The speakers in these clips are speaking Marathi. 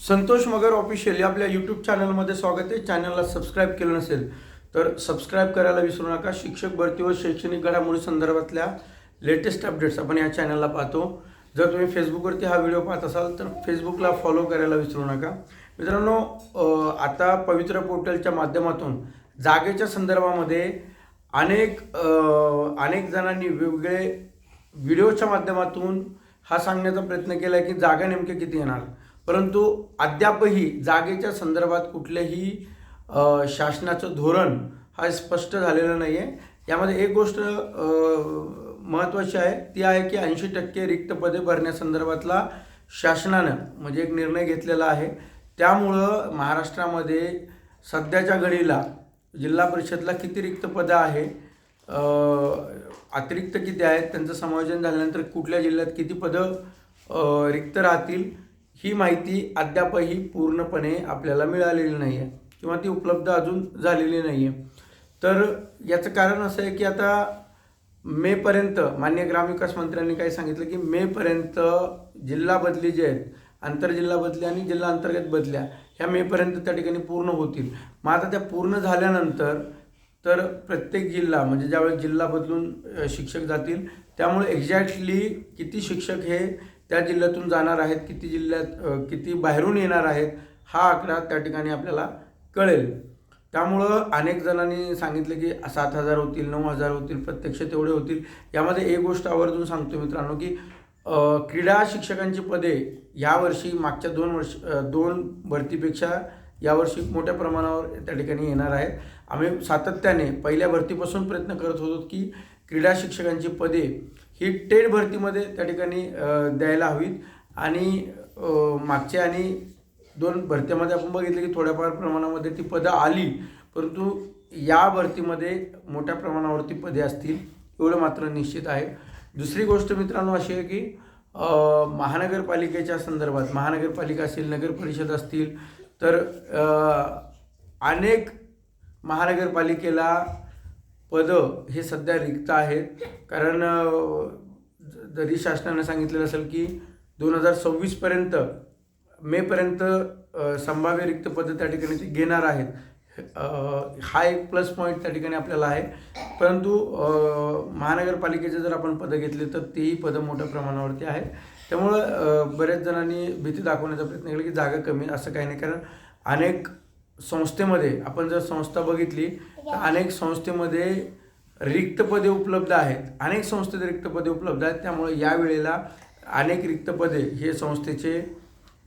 संतोष मगर ऑफिशियल या आपल्या यूट्यूब चॅनलमध्ये स्वागत आहे. चॅनलला सबस्क्राईब केलं नसेल तर सबस्क्राईब करायला विसरू नका. शिक्षक भरती व शैक्षणिक घडामोडी संदर्भातल्या लेटेस्ट अपडेट्स आपण या चॅनलला पाहतो. जर तुम्ही फेसबुकवरती हा व्हिडिओ पाहत असाल तर फेसबुकला फॉलो करायला विसरू नका. मित्रांनो, आता पवित्र पोर्टलच्या माध्यमातून जागेच्या संदर्भामध्ये अनेक जणांनी वेगवेगळे व्हिडिओच्या माध्यमातून हा सांगण्याचा प्रयत्न केला आहे की जागा नेमक्या किती येणार, परंतु अद्यापही जागेच्या संदर्भात कुठलेही शासनाचं धोरण हा स्पष्ट झालेलं नाही आहे. यामध्ये एक गोष्ट महत्त्वाची आहे, ती आहे की 80% रिक्त पदे भरण्यासंदर्भातला शासनानं म्हणजे एक निर्णय घेतलेला आहे. त्यामुळं महाराष्ट्रामध्ये सध्याच्या घडीला जिल्हा परिषदला किती रिक्त पदं आहे, अतिरिक्त किती आहेत, त्यांचं समायोजन झाल्यानंतर कुठल्या जिल्ह्यात किती पदं रिक्त राहतील, ही माहिती अद्यापही पूर्णपणे आपल्याला मिळालेली नाही आहे किंवा ती उपलब्ध अजून झालेली नाही आहे. तर याचं कारण असं आहे की आता मेपर्यंत माननीय ग्रामविकास मंत्र्यांनी काय सांगितलं की मेपर्यंत जिल्हा बदली जे आहेत, आंतरजिल्हा बदली आणि जिल्हा अंतर्गत बदल्या ह्या मेपर्यंत त्या ठिकाणी पूर्ण होतील. मग आता त्या पूर्ण झाल्यानंतर तर प्रत्येक जिल्हा म्हणजे ज्यावेळेस जिल्हा बदलून शिक्षक जातील त्यामुळे एक्झॅक्टली किती शिक्षक हे त्या जिल्ह्यातून जाणार आहेत, किती जिल्ह्यात किती बाहेरून येणार आहेत, हा आकडा त्या ठिकाणी आपल्याला कळेल. त्यामुळं अनेक जणांनी सांगितलं की 7,000 होतील, 9,000 होतील, प्रत्यक्ष तेवढे होतील. यामध्ये एक गोष्ट आवर्जून सांगतो मित्रांनो की क्रीडा शिक्षकांची पदे यावर्षी मागच्या 2 भरतीपेक्षा यावर्षी मोठ्या प्रमाणावर त्या ठिकाणी येणार आहेत. आम्ही सातत्याने पहिल्या भरतीपासून प्रयत्न करत होतो की क्रीडा शिक्षकांची पदे ही टेट भरतीमध्ये त्या ठिकाणी द्यायला हवीत. आणि मागच्या आणि 2 भरत्यामध्ये आपण बघितलं की थोड्याफार प्रमाणामध्ये ती पदं आली, परंतु या भरतीमध्ये मोठ्या प्रमाणावरती पदे असतील एवढं मात्र निश्चित आहे. दुसरी गोष्ट मित्रांनो अशी आहे की महानगरपालिकेच्या संदर्भात महानगरपालिका असेल, नगर परिषद असतील, तर अनेक महानगरपालिकेला पदं हे सध्या रिक्त आहेत. कारण जरी शासनानं सांगितलेलं असेल की 2026पर्यंत मेपर्यंत संभाव्य रिक्त पदं त्या ठिकाणी ते घेणार आहेत, हा एक प्लस पॉईंट त्या ठिकाणी आपल्याला आहे. परंतु महानगरपालिकेचे जर आपण पदं घेतले तर तेही पदं मोठ्या प्रमाणावरती आहेत. त्यामुळं बऱ्याच जणांनी भीती दाखवण्याचा प्रयत्न केला की जागा कमी, असं काही नाही. कारण अनेक संस्थेमध्ये आपण जर संस्था बघितली तर अनेक संस्थेमध्ये रिक्त पदे उपलब्ध आहेत, अनेक संस्थेत रिक्त पदे उपलब्ध आहेत. त्यामुळे यावेळेला अनेक रिक्त पदे हे संस्थेचे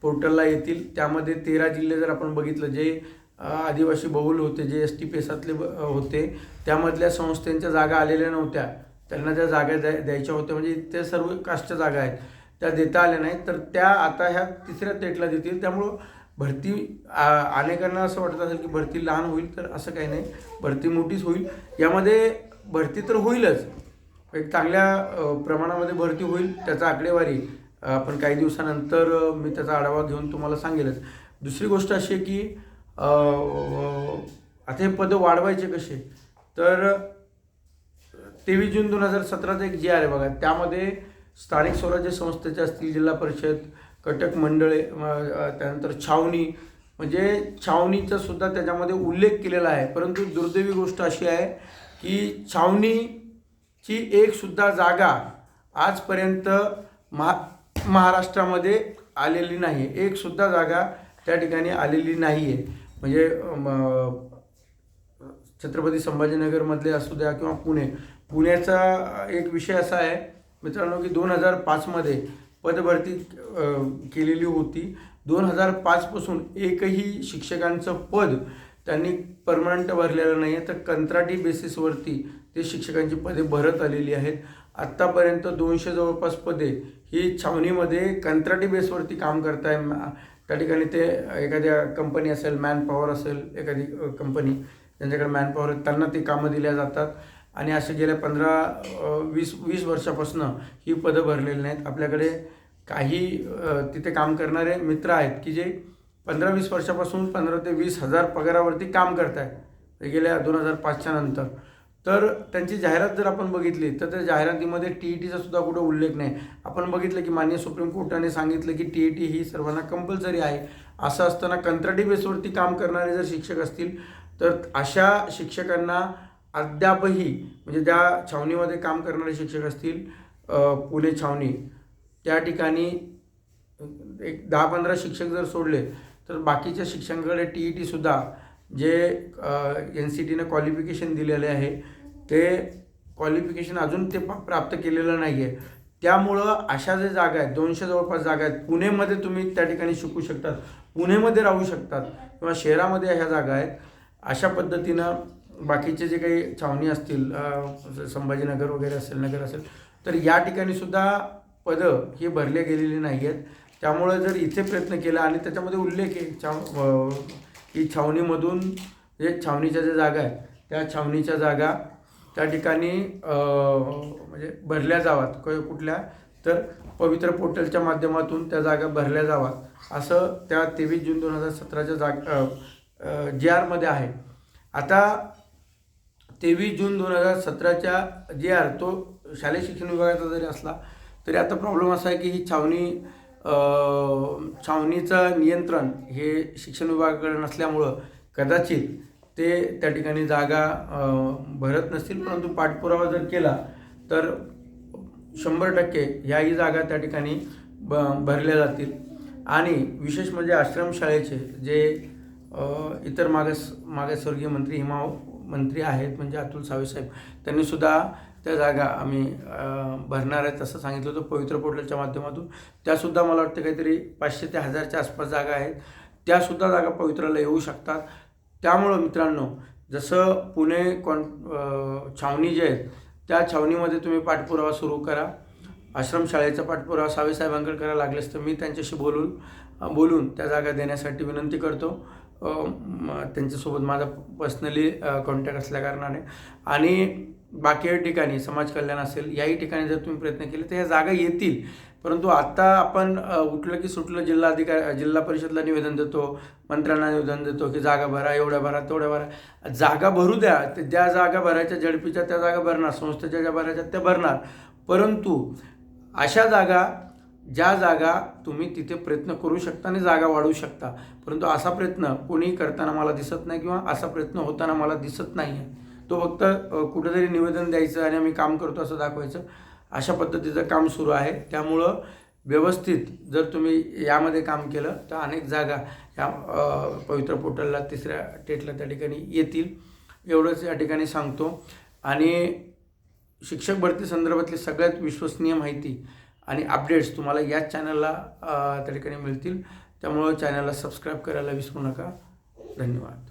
पोर्टलला येतील. त्यामध्ये 13 जिल्हे जर आपण बघितलं जे आदिवासी बहुल होते, जे ST पेसातले होते, त्यामधल्या संस्थांच्या जागा आलेल्या नव्हत्या, त्यांना त्या जागा द्यायच्या होत्या, म्हणजे त्या सर्व कास्टच्या जागा आहेत त्या देता आल्या नाहीत, तर त्या आता ह्या 3ऱ्या टेटला देतील. त्यामुळं भरती अनेकांना असं वाटत असेल की भरती लहान होईल, तर असं काही नाही, भरती मोठीच होईल. यामध्ये भरती तर होईलच, एक चांगल्या प्रमाणामध्ये भरती होईल. त्याचा आकडेवारी आपण काही दिवसानंतर मी त्याचा आढावा घेऊन तुम्हाला सांगेलच. दुसरी गोष्ट अशी आहे की आता हे पदं वाढवायचे कसे, तर 23 जून 2017चा एक GR आहे बघा, त्यामध्ये स्थानिक स्वराज्य संस्थेचे असतील, जिल्हा परिषद, कटक मंडळे, त्यानंतर छावणी, म्हणजे छावणीचा सुद्धा त्याच्यामध्ये उल्लेख केलेला आहे. परंतु दुर्दैवी गोष्ट अशी आहे की छावणीची एकसुद्धा जागा आजपर्यंत महाराष्ट्रामध्ये आलेली नाही, एकसुद्धा जागा त्या ठिकाणी आलेली नाही आहे. म्हणजे छत्रपती संभाजीनगरमधले असू द्या किंवा पुण्याचा एक विषय असा आहे मित्रांनो की 2005मध्ये पदभरती केलेली होती. 2005पासून एकही शिक्षकांचं पद त्यांनी परमनंट भरलेलं नाही आहे, तर कंत्राटी बेसिसवरती ते शिक्षकांची पदे भरत आलेली आहेत. आत्तापर्यंत 200 जवळपास पदे ही छावणीमध्ये कंत्राटी बेसवरती काम करत आहे. त्या ठिकाणी ते एखाद्या कंपनी असेल, मॅनपॉवर असेल, एखादी कंपनी ज्यांच्याकडे मॅनपॉवर आहे त्यांना ते कामं दिल्या जातात. आणि असे गेल्या 15-20 वर्षापासून ही पदं भरलेली नाहीत. आपल्याकडे काही तिथे काम करणारे मित्र आहेत की जे 15-20 वर्षापासून 15,000 ते 20,000 पगारावरती काम करत आहेत गेल्या 2005च्या नंतर. तर त्यांची जाहिरात जर आपण बघितली तर त्या जाहिरातीमध्ये TETचा सुद्धा कुठं उल्लेख नाही. आपण बघितलं की माननीय सुप्रीम कोर्टाने सांगितलं की TET ही सर्वांना कंपल्सरी आहे. असं असताना कंत्राटी बेसवरती काम करणारे जर शिक्षक असतील तर अशा शिक्षकांना अद्यापही, म्हणजे त्या छावणीमध्ये काम करणारे शिक्षक असतील, पुणे छावणी, त्या ठिकाणी एक 10-15 शिक्षक जर सोडले तर बाकीच्या शिक्षकांकडे TETसुद्धा जे NCTनं क्वालिफिकेशन दिलेले आहे ते क्वालिफिकेशन अजून ते प्राप्त केलेलं नाही आहे. त्यामुळं अशा जे जागा आहेत, 200 जवळपास जागा आहेत, पुणेमध्ये तुम्ही त्या ठिकाणी शिकू शकतात, पुणेमध्ये राहू शकतात किंवा शहरामध्ये ह्या जागा आहेत. अशा पद्धतीनं बाकीचे जे काही छावणी असतील, संभाजीनगर वगैरे असेल, नगर असेल, तर या ठिकाणीसुद्धा पदं ही भरले गेलेली नाही आहेत. त्यामुळं जर इथे प्रयत्न केला आणि त्याच्यामध्ये उल्लेख आहे की छावणीमधून जे छावणीच्या ज्या जागा आहेत त्या छावणीच्या जागा त्या ठिकाणी म्हणजे भरल्या जावात. कुठल्या तर पवित्र पोर्टलच्या माध्यमातून त्या जागा भरल्या जावात, असं त्या 23 जून 2017च्या GRमध्ये आहे. आता 23 जून 2017च्या GR तो शालेय शिक्षण विभागाचा जरी असला तरी आता प्रॉब्लेम असा आहे की ही छावणीचं नियंत्रण हे शिक्षण विभागाकडे नसल्यामुळं कदाचित ते त्या ठिकाणी जागा भरत नसतील. परंतु पाठपुरावा जर केला तर 100% ह्याही जागा त्या ठिकाणी भरल्या जातील. आणि विशेष म्हणजे आश्रमशाळेचे जे इतर मागासवर्गीय मंत्री मंत्री आहेत म्हणजे अतुल सावे साहेब, त्यांनीसुद्धा त्या जागा आम्ही भरणार आहेत असं सांगितलं होतं पवित्र पोर्टलच्या माध्यमातून. त्यासुद्धा मला वाटतं काहीतरी 500 ते 1000च्या आसपास जागा आहेत, त्यासुद्धा जागा पवित्राला येऊ शकतात. त्यामुळं मित्रांनो, जसं पुणे छावणी जे आहेत त्या छावणीमध्ये तुम्ही पाठपुरावा सुरू करा. आश्रमशाळेचा पाठपुरावा सावेसाहेबांकडे करायला लागलेस तर मी त्यांच्याशी बोलून त्या जागा देण्यासाठी विनंती करतो. त्यांच्यासोबत माझा पर्सनली कॉन्टॅक्ट असल्याकारणाने. आणि बाकी ठिकाणी समाज कल्याण असेल, याही ठिकाणी जर तुम्ही प्रयत्न केले तर ह्या जागा येतील. परंतु आता आपण उठलं की सुटलं जिल्हा परिषदला निवेदन देतो, मंत्र्यांना निवेदन देतो की जागा भरा, एवढ्या भरा, तेवढ्या भरा. जागा भरू द्या, ते ज्या जागा भरायच्या झडपीच्या त्या जागा भरणार, संस्थेच्या ज्या भरायच्या त्या भरणार. परंतु अशा ज्या जागा तुम्ही तिथे प्रयत्न करू शकता आणि जागा वाढवू शकता, परंतु असा प्रयत्न कोणी करताना मला दिसत नाही किंवा असा प्रयत्न होताना मला दिसत नाही आहे. तो फक्त कुठेतरी निवेदन द्यायचं आणि आम्ही काम करतो असं दाखवायचं, अशा पद्धतीचं काम सुरू आहे. त्यामुळं व्यवस्थित जर तुम्ही यामध्ये काम केलं तर अनेक जागा या पवित्र पोर्टलला 3ऱ्या टेटला त्या ठिकाणी येतील, एवढंच या ठिकाणी सांगतो. आणि शिक्षक भरती संदर्भातली सगळ्यात विश्वसनीय माहिती आणि अपडेट्स तुम्हाला याच चॅनलला त्या ठिकाणी मिळतील. त्यामुळं चॅनलला सबस्क्राईब करायला विसरू नका. धन्यवाद.